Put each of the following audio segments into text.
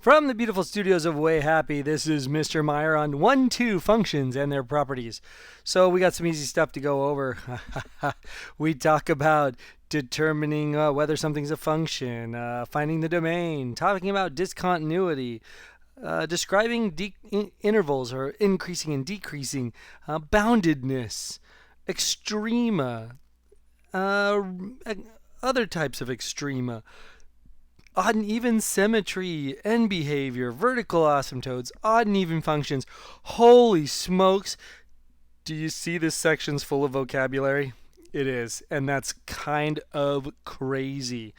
From the beautiful studios of Way Happy, this is Mr. Meyer on 1-2 functions and their properties. So we got some easy stuff to go over. We talk about determining whether something's a function, finding the domain, talking about discontinuity, describing intervals or increasing and decreasing, boundedness, extrema, uh, other types of extrema, odd and even symmetry, end behavior, vertical asymptotes, odd and even functions. Holy smokes! Do you see this section's full of vocabulary? It is, and that's kind of crazy.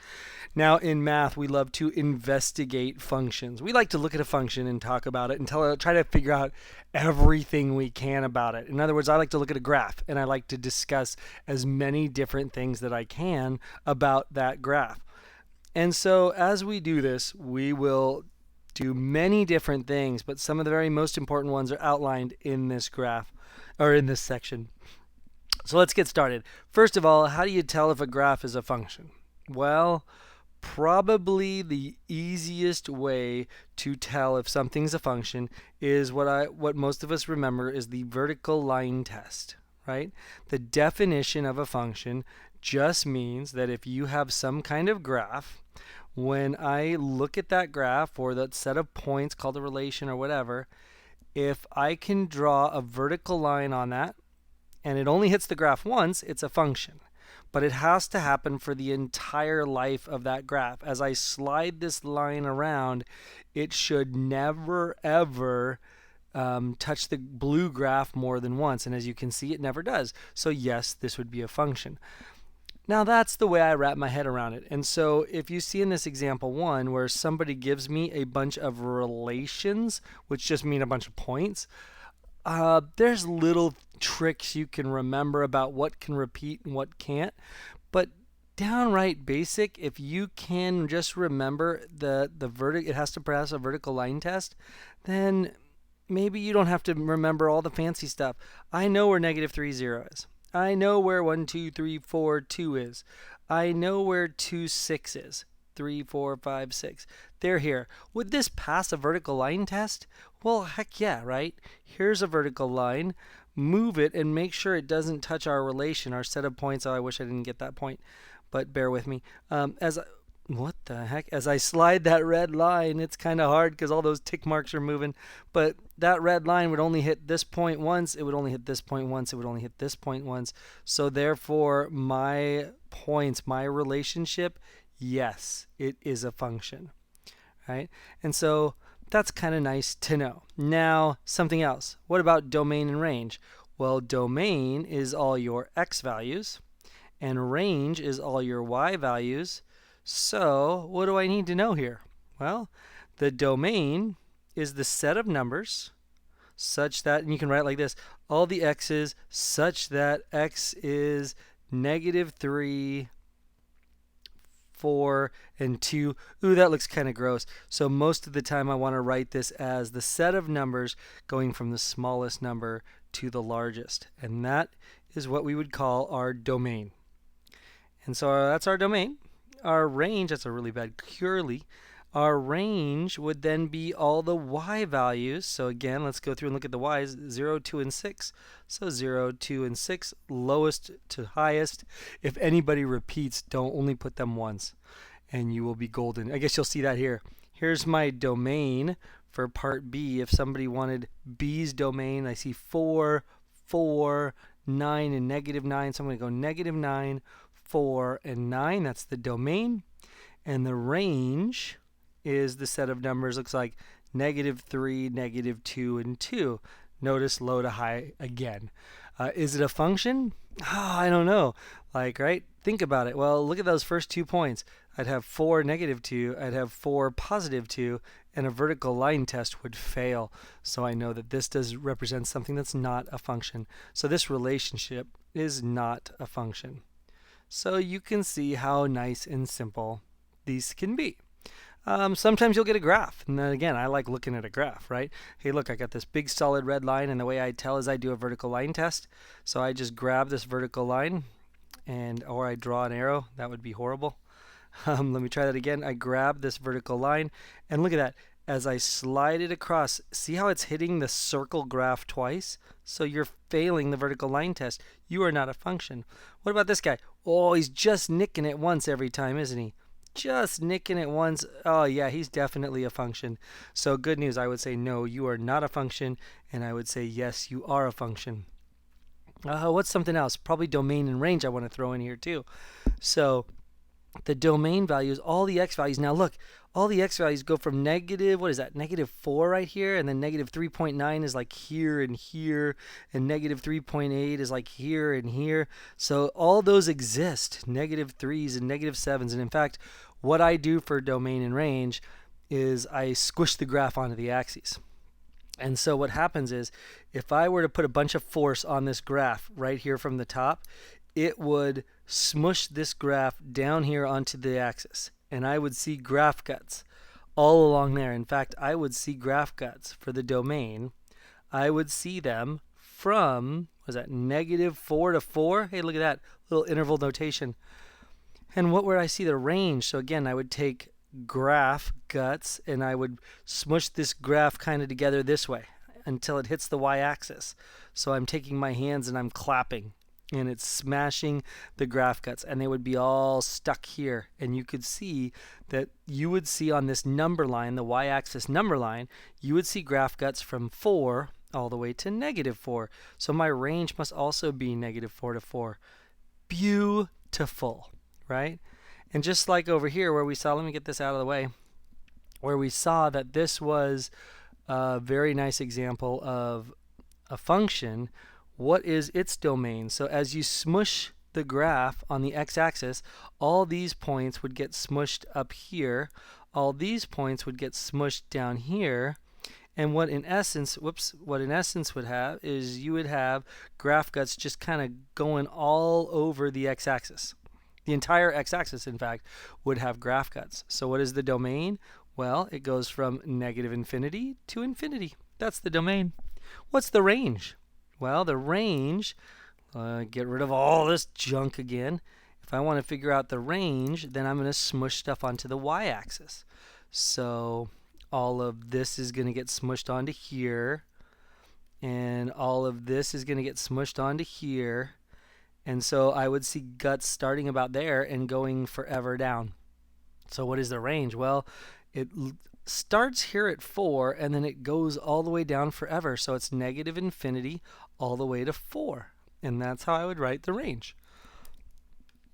Now, in math, we love to investigate functions. We like to look at a function and talk about it and try to figure out everything we can about it. In other words, I like to look at a graph and I like to discuss as many different things that I can about that graph. And so as we do this, we will do many different things, but some of the very most important ones are outlined in this graph or in this section. So let's get started. First of all, how do you tell if a graph is a function? Well, probably the easiest way to tell if something's a function is what most of us remember is the vertical line test, right? The definition of a function just means that if you have some kind of graph, when I look at that graph or that set of points called a relation or whatever, if I can draw a vertical line on that and it only hits the graph once, it's a function. But it has to happen for the entire life of that graph. As I slide this line around, it should never ever touch the blue graph more than once. And as you can see, it never does. So yes, this would be a function. Now that's the way I wrap my head around it. And so if you see in this example 1 where somebody gives me a bunch of relations, which just mean a bunch of points, there's little tricks you can remember about what can repeat and what can't. But downright basic, if you can just remember it has to pass a vertical line test, then maybe you don't have to remember all the fancy stuff. I know where -3, 0 is. I know where 1, 2, 3, 4, 2 is. I know where 2, 6 is. 3, 4, 5, 6. They're here. Would this pass a vertical line test? Well, heck yeah, right? Here's a vertical line. Move it and make sure it doesn't touch our relation, our set of points. Oh, I wish I didn't get that point, but bear with me. What the heck? As I slide that red line, it's kind of hard because all those tick marks are moving. But that red line would only hit this point once. It would only hit this point once. It would only hit this point once. So therefore, my points, my relationship, yes, it is a function, right? And so that's kind of nice to know. Now, something else. What about domain and range? Well, domain is all your x values, and range is all your y values. So what do I need to know here? Well, the domain is the set of numbers such that, and you can write it like this, all the x's such that x is -3, 4, and 2. Ooh, that looks kind of gross. So most of the time I want to write this as the set of numbers going from the smallest number to the largest. And that is what we would call our domain. And so that's our domain. Our range, that's a really bad curly. Our range would then be all the y values. So again, let's go through and look at the y's, 0, 2, and 6. So 0, 2, and 6, lowest to highest. If anybody repeats, don't only put them once, and you will be golden. I guess you'll see that here. Here's my domain for part B. If somebody wanted B's domain, I see 4, 4, 9, and -9. So I'm going to go -9, 4, and 9. That's the domain. And the range is the set of numbers. Looks like -3, -2, and 2. Notice low to high again. Is it a function? Oh, I don't know. Right? Think about it. Well, look at those first 2 points. I'd have 4, -2. I'd have 4, +2. And a vertical line test would fail. So I know that this does represent something that's not a function. So this relationship is not a function. So you can see how nice and simple these can be. Sometimes you'll get a graph, and then again, I like looking at a graph, right? Hey, look, I got this big solid red line, and the way I tell is I do a vertical line test. So I just grab this vertical line, or I draw an arrow. That would be horrible. Let me try that again. I grab this vertical line, and look at that. as I slide it across, see how it's hitting the circle graph twice? So you're failing the vertical line test. You are not a function. What about this guy? Oh, he's just nicking it once every time, isn't he? Just nicking it once. Oh, yeah, he's definitely a function. So good news, I would say no, you are not a function. And I would say yes, you are a function. What's something else? Probably domain and range I want to throw in here too. So the domain values, all the x values. Now look, all the x values go from negative, what is that? -4 right here, and then -3.9 is like here and here, and -3.8 is like here and here. So all those exist, -3s and -7s. And in fact, what I do for domain and range is I squish the graph onto the axes. And so what happens is, if I were to put a bunch of force on this graph right here from the top, it would smush this graph down here onto the axis. And I would see graph cuts all along there. In fact, I would see graph cuts for the domain. I would see them from, was that -4 to 4? Hey, look at that little interval notation. And what would I see? The range. So again, I would take graph guts and I would smush this graph kind of together this way until it hits the y-axis. So I'm taking my hands and I'm clapping and it's smashing the graph guts, and they would be all stuck here. And you could see that you would see on this number line, the y-axis number line, you would see graph guts from 4 all the way to -4. So my range must also be -4 to 4. Beautiful, right? And just like over here where we saw, let me get this out of the way, where we saw that this was a very nice example of a function. What is its domain? So as you smush the graph on the x-axis, all these points would get smushed up here. All these points would get smushed down here. And what in essence, would have is you would have graph guts just kind of going all over the x-axis. The entire x-axis, in fact, would have graph cuts. So what is the domain? Well, it goes from -infinity to infinity. That's the domain. What's the range? Well, the range, get rid of all this junk again. If I want to figure out the range, then I'm going to smush stuff onto the y-axis. So all of this is going to get smushed onto here, and all of this is going to get smushed onto here. And so I would see guts starting about there and going forever down. So what is the range? Well, it starts here at 4 and then it goes all the way down forever. So it's -infinity all the way to 4. And that's how I would write the range.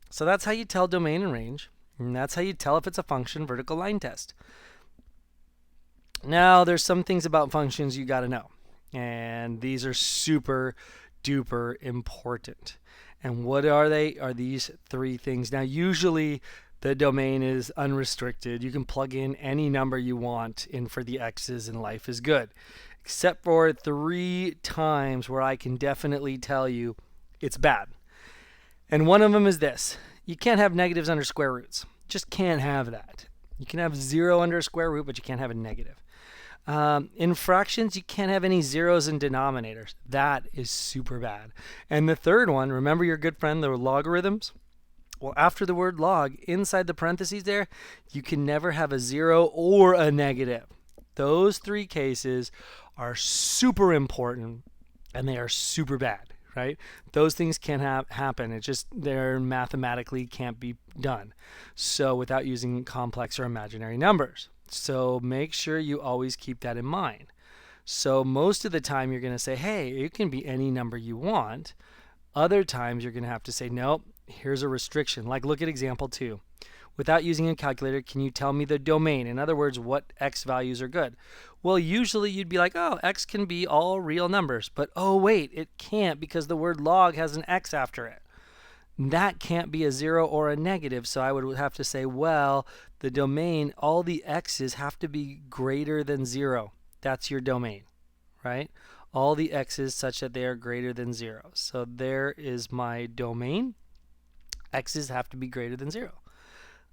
So that's how you tell domain and range. And that's how you tell if it's a function vertical line test. Now there's some things about functions you got to know. And these are super duper important. And what are they? Are these 3 things. Now usually the domain is unrestricted. You can plug in any number you want in for the x's and life is good. Except for 3 times where I can definitely tell you it's bad. And one of them is this. You can't have negatives under square roots. Just can't have that. You can have 0 under a square root, but you can't have a negative. In fractions, you can't have any zeros in denominators. That is super bad. And the third one, remember your good friend, the logarithms? Well, after the word log, inside the parentheses there, you can never have a 0 or a negative. Those 3 cases are super important, and they are super bad, right? Those things can't happen. It's just they're mathematically can't be done. So without using complex or imaginary numbers. So make sure you always keep that in mind. So most of the time you're going to say, hey, it can be any number you want. Other times you're going to have to say, nope, here's a restriction. Like look at example 2. Without using a calculator, can you tell me the domain? In other words, what x values are good? Well, usually you'd be like, oh, x can be all real numbers. But oh, wait, it can't because the word log has an x after it. That can't be a 0 or a negative, so I would have to say, well, the domain, all the x's have to be greater than 0. That's your domain, right? All the x's such that they are greater than 0. So there is my domain. X's have to be greater than 0.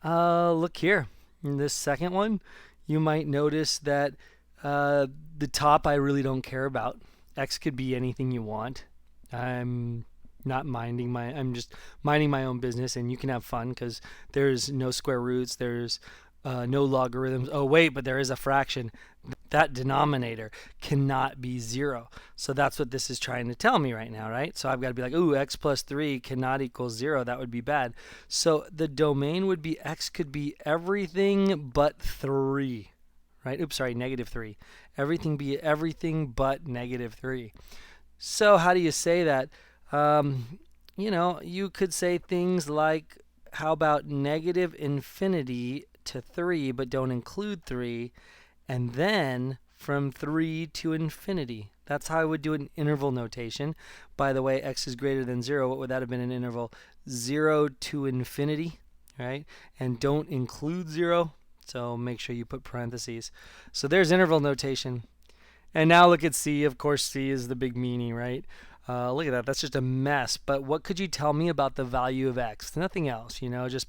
Look here. In this second one, you might notice that the top I really don't care about. X could be anything you want. I'm just minding my own business, and you can have fun because there's no square roots, there's no logarithms. Oh, wait, but there is a fraction. That denominator cannot be 0. So that's what this is trying to tell me right now, right? So I've got to be like, ooh, x plus 3 cannot equal 0. That would be bad. So the domain would be x could be everything but 3, right? Oops, sorry, negative 3. Everything be everything but negative 3. So how do you say that? You could say things like, how about negative infinity to 3, but don't include 3, and then from 3 to infinity. That's how I would do an interval notation. By the way, x is greater than 0. What would that have been an interval? 0 to infinity, right? And don't include 0, so make sure you put parentheses. So there's interval notation. And now look at C. Of course, C is the big meanie, right? Look at that. That's just a mess. But what could you tell me about the value of x? Nothing else,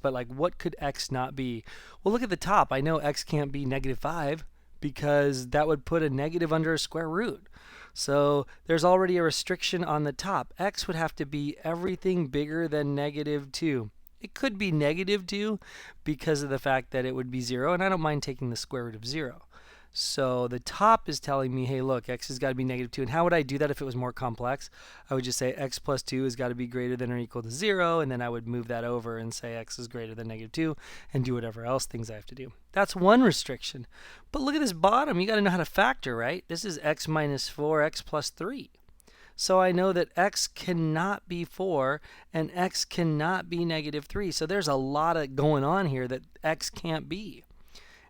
but like what could x not be? Well, look at the top. I know x can't be negative 5 because that would put a negative under a square root. So there's already a restriction on the top. X would have to be everything bigger than negative 2. It could be negative 2 because of the fact that it would be 0, and I don't mind taking the square root of 0. So the top is telling me, hey, look, x has got to be negative 2. And how would I do that if it was more complex? I would just say x plus 2 has got to be greater than or equal to 0, and then I would move that over and say x is greater than negative 2 and do whatever else things I have to do. That's one restriction. But look at this bottom. You got to know how to factor, right? This is x minus 4, x plus 3. So I know that x cannot be 4 and x cannot be negative 3. So there's a lot of going on here that x can't be.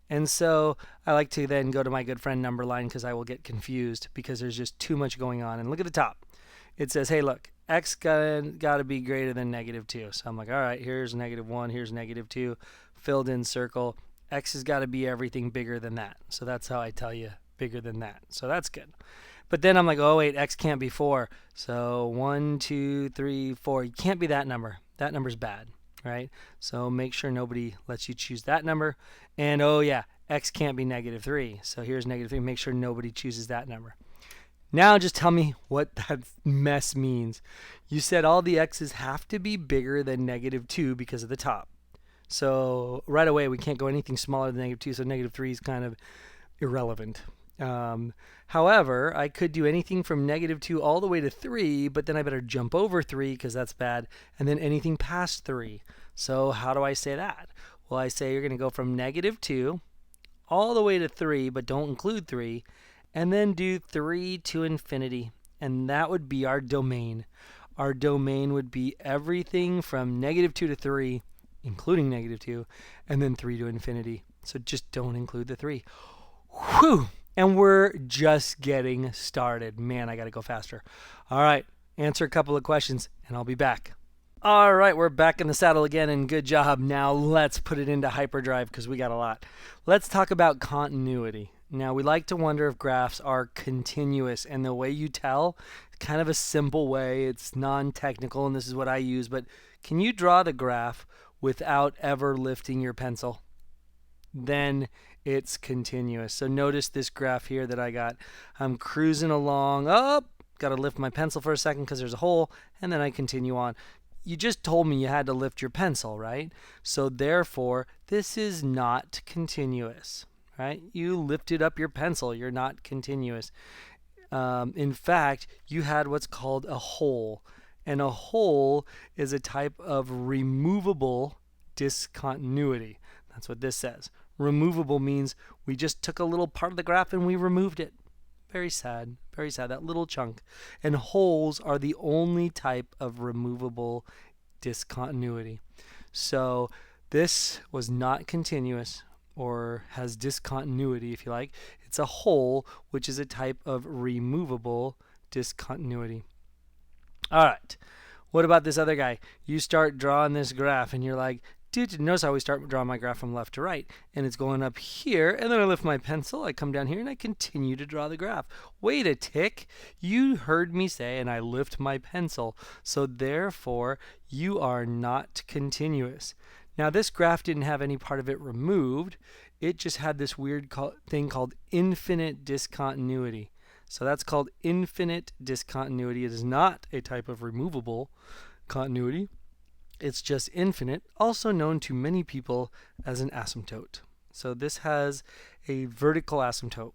And so I like to then go to my good friend number line because I will get confused because there's just too much going on. And look at the top. It says, hey, look, x got to be greater than negative 2. So I'm like, all right, here's negative 1, here's negative 2, filled in circle. X has got to be everything bigger than that. So that's how I tell you bigger than that. So that's good. But then I'm like, oh, wait, x can't be 4. So 1, 2, 3, 4. You can't be that number. That number's bad. Right? So make sure nobody lets you choose that number. And oh yeah, x can't be negative 3. So here's negative 3. Make sure nobody chooses that number. Now just tell me what that mess means. You said all the x's have to be bigger than negative 2 because of the top. So right away we can't go anything smaller than negative 2, so negative 3 is kind of irrelevant. However, I could do anything from negative 2 all the way to 3, but then I better jump over 3 because that's bad, and then anything past 3. So how do I say that? Well, I say you're going to go from negative 2 all the way to 3, but don't include 3, and then do 3 to infinity, and that would be our domain. Our domain would be everything from negative 2 to 3, including negative 2, and then 3 to infinity. So just don't include the 3. Whew! And we're just getting started. Man, I got to go faster. All right, answer a couple of questions, and I'll be back. All right, we're back in the saddle again, and good job. Now let's put it into hyperdrive because we got a lot. Let's talk about continuity. Now, we like to wonder if graphs are continuous, and the way you tell, kind of a simple way. It's non-technical, and this is what I use, but can you draw the graph without ever lifting your pencil? Then it's continuous. So notice this graph here that I got. I'm cruising along. Got to lift my pencil for a second because there's a hole, and then I continue on. You just told me you had to lift your pencil, right? So therefore, this is not continuous, right? You lifted up your pencil. You're not continuous. In fact, you had what's called a hole. And a hole is a type of removable discontinuity. That's what this says. Removable means we just took a little part of the graph and we removed it. Very sad, that little chunk. And holes are the only type of removable discontinuity. So this was not continuous, or has discontinuity if you like. It's a hole, which is a type of removable discontinuity. All right, what about this other guy? You start drawing this graph and you're like, dude, notice how we start drawing my graph from left to right, and it's going up here, and then I lift my pencil, I come down here, and I continue to draw the graph. Wait a tick, you heard me say, and I lift my pencil, so therefore you are not continuous. Now this graph didn't have any part of it removed, it just had this weird thing called infinite discontinuity. So that's called infinite discontinuity. It is not a type of removable continuity. It's just infinite, also known to many people as an asymptote. So this has a vertical asymptote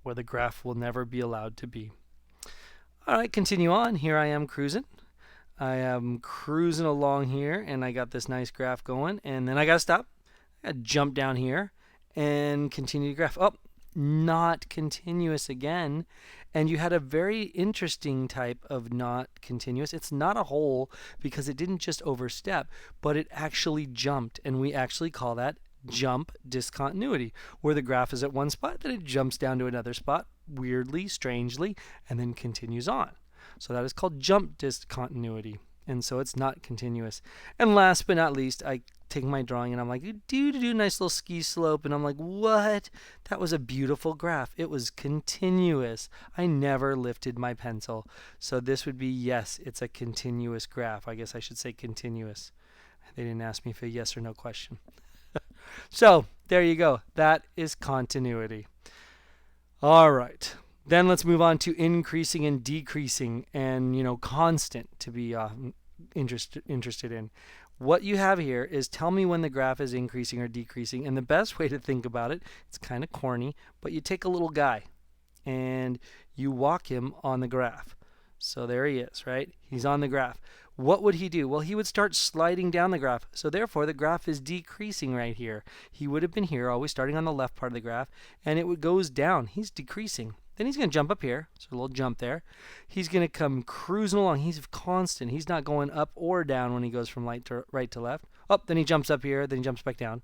where the graph will never be allowed to be. All right, continue on. Here I am cruising. I am cruising along here, and I got this nice graph going, and then I got to stop. I got to jump down here and continue the graph. Oh, not continuous again. And you had a very interesting type of not continuous. It's not a hole because it didn't just overstep, but it actually jumped, and we actually call that jump discontinuity, where the graph is at one spot, then it jumps down to another spot, weirdly, strangely, and then continues on. So that is called jump discontinuity, and so it's not continuous. And last but not least, I take my drawing and I'm like, do nice little ski slope, and I'm like, what? That was a beautiful graph. It was continuous. I never lifted my pencil. So this would be yes, it's a continuous graph. I guess I should say continuous. They didn't ask me for a yes or no question. So there you go. That is continuity. All right. Then let's move on to increasing and decreasing, and constant to be interested in. What you have here is tell me when the graph is increasing or decreasing, and the best way to think about it, it's kind of corny, but you take a little guy and you walk him on the graph. So there he is, right? He's on the graph. What would he do? Well, he would start sliding down the graph. So therefore, the graph is decreasing right here. He would have been here, always starting on the left part of the graph, and it goes down. He's decreasing. Then he's going to jump up here. So a little jump there. He's going to come cruising along. He's constant. He's not going up or down when he goes from right to left. Oh, then he jumps up here. Then he jumps back down.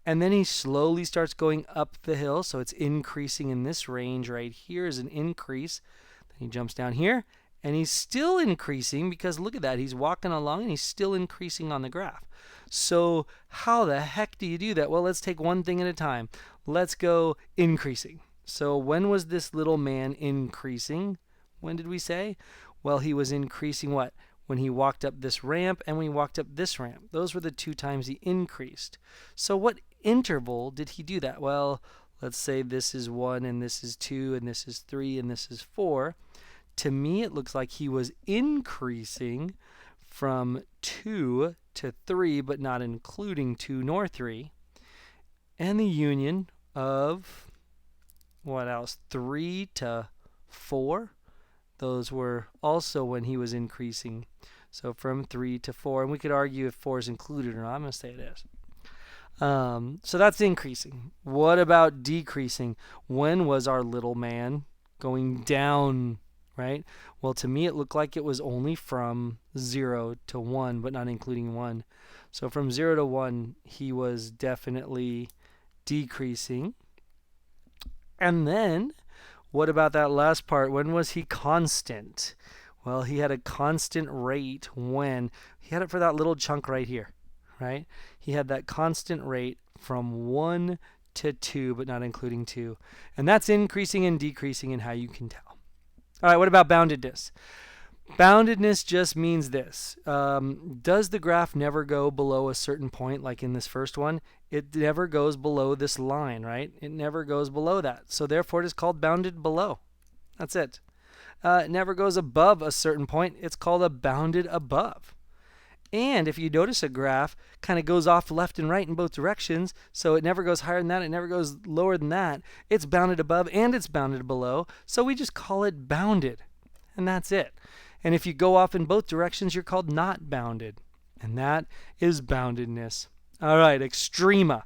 And then he slowly starts going up the hill. So it's increasing in this range right here is an increase. Then he jumps down here. And he's still increasing because look at that. He's walking along and he's still increasing on the graph. So how the heck do you do that? Well, let's take one thing at a time. Let's go increasing. So when was this little man increasing? When did we say? Well, he was increasing what? When he walked up this ramp and when he walked up this ramp. Those were the two times he increased. So what interval did he do that? Well, let's say this is 1 and this is 2 and this is 3 and this is 4. To me, it looks like he was increasing from 2 to 3, but not including 2 nor 3. And the union of, what else, 3 to 4. Those were also when he was increasing. So from 3 to 4. And we could argue if 4 is included or not. I'm going to say it is. So that's increasing. What about decreasing? When was our little man going down? Right? Well, to me, it looked like it was only from 0 to 1, but not including 1. So from 0 to 1, he was definitely decreasing. And then, what about that last part? When was he constant? Well, he had a constant rate when he had it for that little chunk right here, right? He had that constant rate from 1 to 2, but not including 2. And that's increasing and decreasing in how you can tell. All right, what about boundedness? Boundedness just means this. Does the graph never go below a certain point, like in this first one? It never goes below this line, right? It never goes below that. So therefore, it is called bounded below. That's it. It never goes above a certain point. It's called a bounded above. And if you notice, a graph kind of goes off left and right in both directions, so it never goes higher than that, it never goes lower than that. It's bounded above and it's bounded below, so we just call it bounded, and that's it. And if you go off in both directions, you're called not bounded, and that is boundedness. All right, extrema.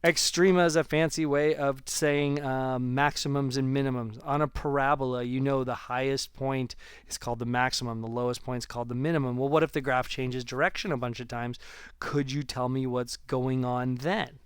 Extrema is a fancy way of saying maximums and minimums. On a parabola, the highest point is called the maximum. The lowest point is called the minimum. Well, what if the graph changes direction a bunch of times? Could you tell me what's going on then?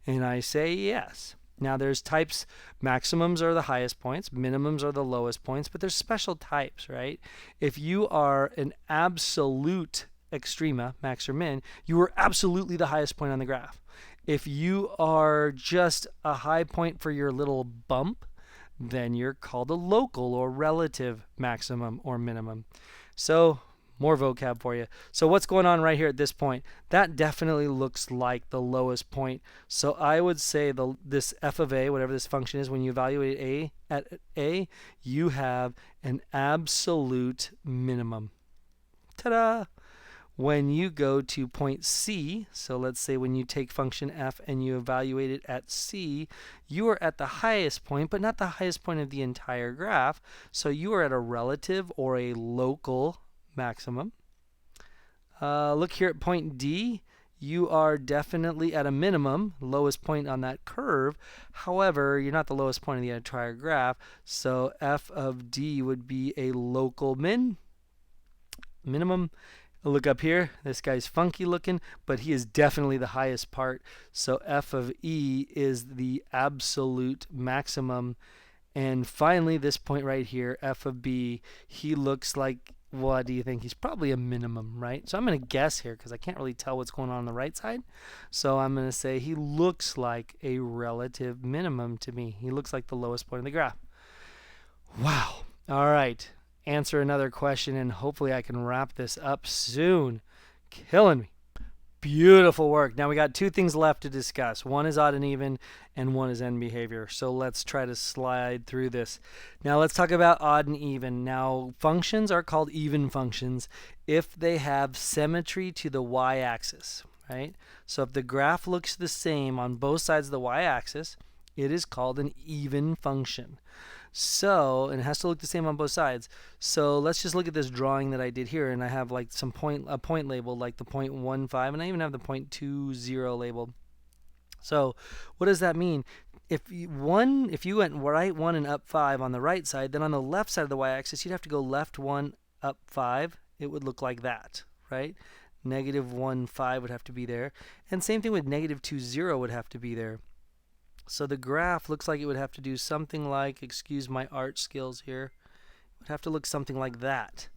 And I say yes. Now, there's types. Maximums are the highest points. Minimums are the lowest points. But there's special types, right? If you are an absolute extrema, max or min, you are absolutely the highest point on the graph. If you are just a high point for your little bump, then you're called a local or relative maximum or minimum. So more vocab for you. So what's going on right here at this point? That definitely looks like the lowest point. So I would say this f of a, whatever this function is, when you evaluate a at a, you have an absolute minimum. Ta-da! when you go to point C, so let's say when you take function f and you evaluate it at C, you are at the highest point, but not the highest point of the entire graph. So you are at a relative or a local maximum. Look here at point D. You are definitely at a minimum, lowest point on that curve. However, you're not the lowest point of the entire graph, so f of D would be a local minimum. Look up here, this guy's funky looking, but he is definitely the highest part. So f of E is the absolute maximum. And finally, this point right here, f of B, he looks like, what do you think? He's probably a minimum, right? So I'm going to guess here because I can't really tell what's going on the right side. So I'm going to say he looks like a relative minimum to me. He looks like the lowest point of the graph. Wow. All right. Answer another question and hopefully I can wrap this up soon. Killing me. Beautiful work. Now we got two things left to discuss. One is odd and even and one is end behavior. So let's try to slide through this. Now let's talk about odd and even. Now functions are called even functions if they have symmetry to the y-axis, right? So if the graph looks the same on both sides of the y-axis, it is called an even function. So, and it has to look the same on both sides. So let's just look at this drawing that I did here, and I have like a point labeled like the 0.15, and I even have the 0.20 labeled. So what does that mean? If you went right 1 and up 5 on the right side, then on the left side of the y-axis, you'd have to go left 1, up 5. It would look like that, right? Negative 1, 5 would have to be there. And same thing with negative 2, 0 would have to be there. So the graph looks like it would have to do something like, excuse my art skills here, it would have to look something like that,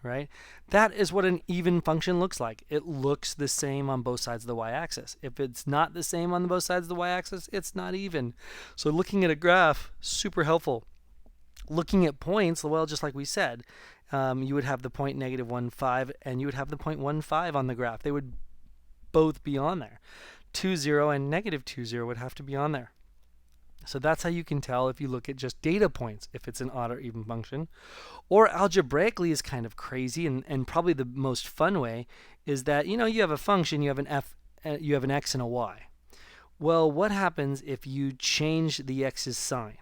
right? That is what an even function looks like. It looks the same on both sides of the y-axis. If it's not the same on both sides of the y-axis, it's not even. So looking at a graph, super helpful. Looking at points, well, just like we said, you would have the point negative 1, 5, and you would have the point 1, 5 on the graph. They would both be on there. 2, 0 and negative 2, 0 would have to be on there. So that's how you can tell if you look at just data points, if it's an odd or even function. Or algebraically is kind of crazy, and probably the most fun way is that, you have a function, you have an x and a y. Well, what happens if you change the x's sign?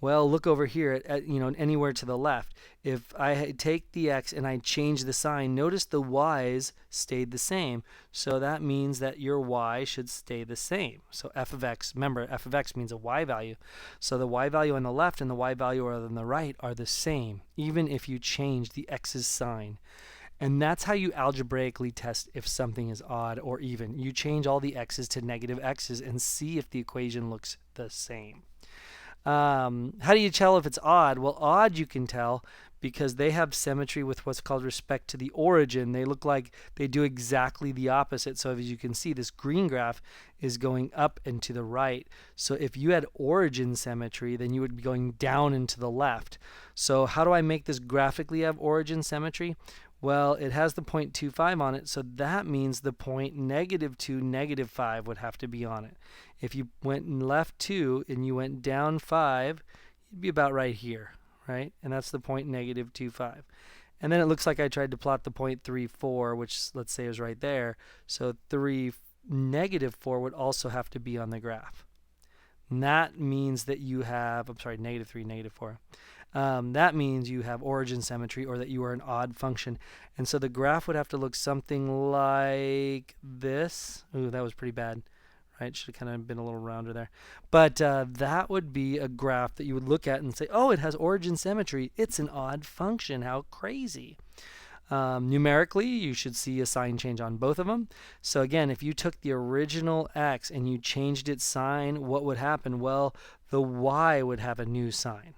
Well, look over here at anywhere to the left. If I take the x and I change the sign, notice the y's stayed the same. So that means that your y should stay the same. So f of x, remember, f of x means a y value. So the y value on the left and the y value on the right are the same, even if you change the x's sign. And that's how you algebraically test if something is odd or even. You change all the x's to negative x's and see if the equation looks the same. How do you tell if it's odd? Well, odd you can tell because they have symmetry with what's called respect to the origin. They look like they do exactly the opposite. So as you can see, this green graph is going up and to the right. So if you had origin symmetry, then you would be going down and to the left. So how do I make this graphically have origin symmetry? Well, it has the 0.25 on it, so that means the point negative 2, negative 5 would have to be on it. If you went left 2 and you went down 5, you'd be about right here, right? And that's the point negative 2,5. And then it looks like I tried to plot the 0.34, which let's say is right there. So negative 4 would also have to be on the graph. And that means that you have, negative 3, negative 4. That means you have origin symmetry or that you are an odd function. And so the graph would have to look something like this. Ooh, that was pretty bad, right? Should have kind of been a little rounder there. But that would be a graph that you would look at and say, oh, it has origin symmetry. It's an odd function. How crazy. Numerically, you should see a sign change on both of them. So again, if you took the original x and you changed its sign, what would happen? Well, the y would have a new sign.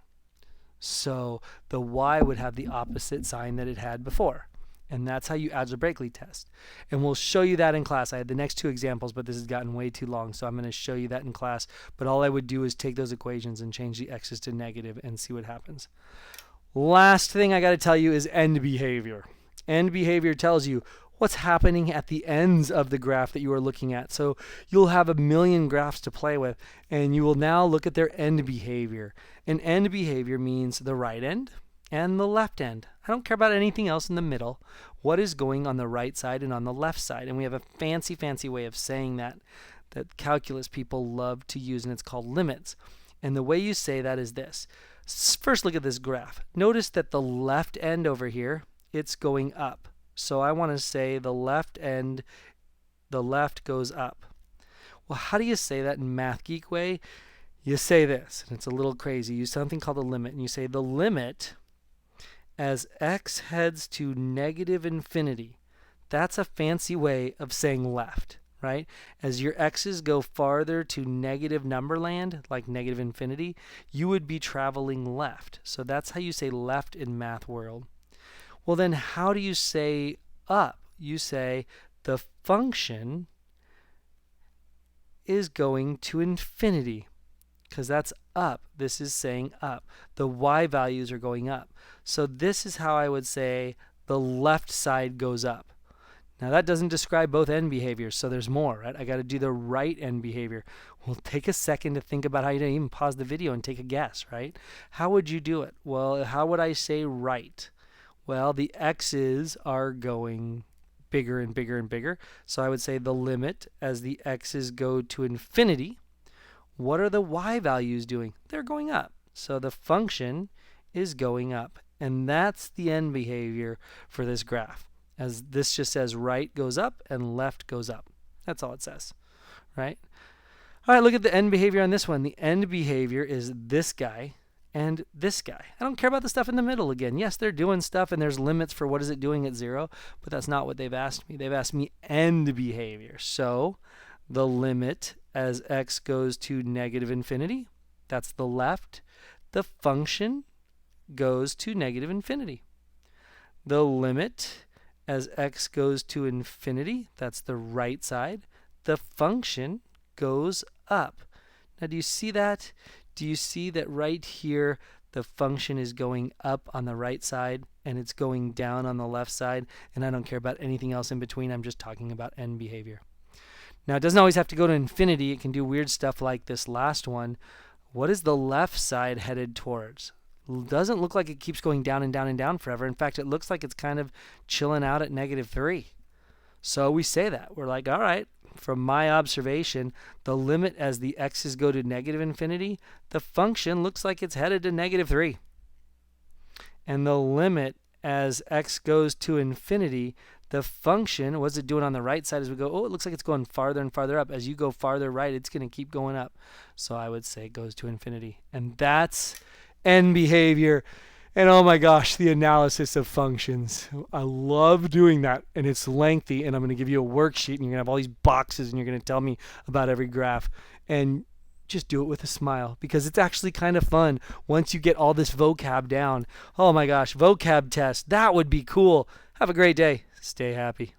So the y would have the opposite sign that it had before. And that's how you algebraically test. And we'll show you that in class. I had the next two examples, but this has gotten way too long, so I'm going to show you that in class. But all I would do is take those equations and change the x's to negative and see what happens. Last thing I got to tell you is end behavior. End behavior tells you what's happening at the ends of the graph that you are looking at. So you'll have a million graphs to play with, and you will now look at their end behavior. And end behavior means the right end, and the left end. I don't care about anything else in the middle. What is going on the right side and on the left side? And we have a fancy way of saying that calculus people love to use, and it's called limits. And the way you say that is this. First, look at this graph. Notice that the left end over here, it's going up. So I want to say the left end, the left goes up. Well, how do you say that in Math Geek way? You say this, and it's a little crazy. You use something called a limit, and you say the limit as x heads to negative infinity. That's a fancy way of saying left, right? As your x's go farther to negative number land, like negative infinity, you would be traveling left. So that's how you say left in math world. Well, then how do you say up? You say the function is going to infinity, because that's up. This is saying up. The y values are going up. So this is how I would say the left side goes up. Now that doesn't describe both end behaviors, so there's more, right? I got to do the right end behavior. Well, take a second to think about how you don't even pause the video and take a guess, right? How would you do it? Well, how would I say right? Well, the x's are going bigger and bigger and bigger. So I would say the limit as the x's go to infinity. What are the y values doing? They're going up. So the function is going up. And that's the end behavior for this graph. As this just says right goes up and left goes up. That's all it says, right? All right, look at the end behavior on this one. The end behavior is this guy and this guy. I don't care about the stuff in the middle again. Yes, they're doing stuff and there's limits for what is it doing at 0, but that's not what they've asked me. They've asked me end behavior. So the limit as x goes to negative infinity, that's the left. The function goes to negative infinity. The limit as x goes to infinity, that's the right side. The function goes up. Now do you see that? Do you see that right here the function is going up on the right side and it's going down on the left side, and I don't care about anything else in between. I'm just talking about end behavior. Now it doesn't always have to go to infinity. It can do weird stuff like this last one. What is the left side headed towards? Doesn't look like it keeps going down and down and down forever. In fact, it looks like it's kind of chilling out at -3. So we say that. We're like, all right, from my observation, the limit as the x's go to negative infinity, the function looks like it's headed to -3. And the limit as x goes to infinity, the function, what's it doing on the right side as we go? Oh, it looks like it's going farther and farther up. As you go farther right, it's going to keep going up. So I would say it goes to infinity. And that's end behavior. And oh my gosh, the analysis of functions. I love doing that, and it's lengthy, and I'm going to give you a worksheet, and you're going to have all these boxes, and you're going to tell me about every graph. And just do it with a smile, because it's actually kind of fun once you get all this vocab down. Oh my gosh, vocab test. That would be cool. Have a great day. Stay happy.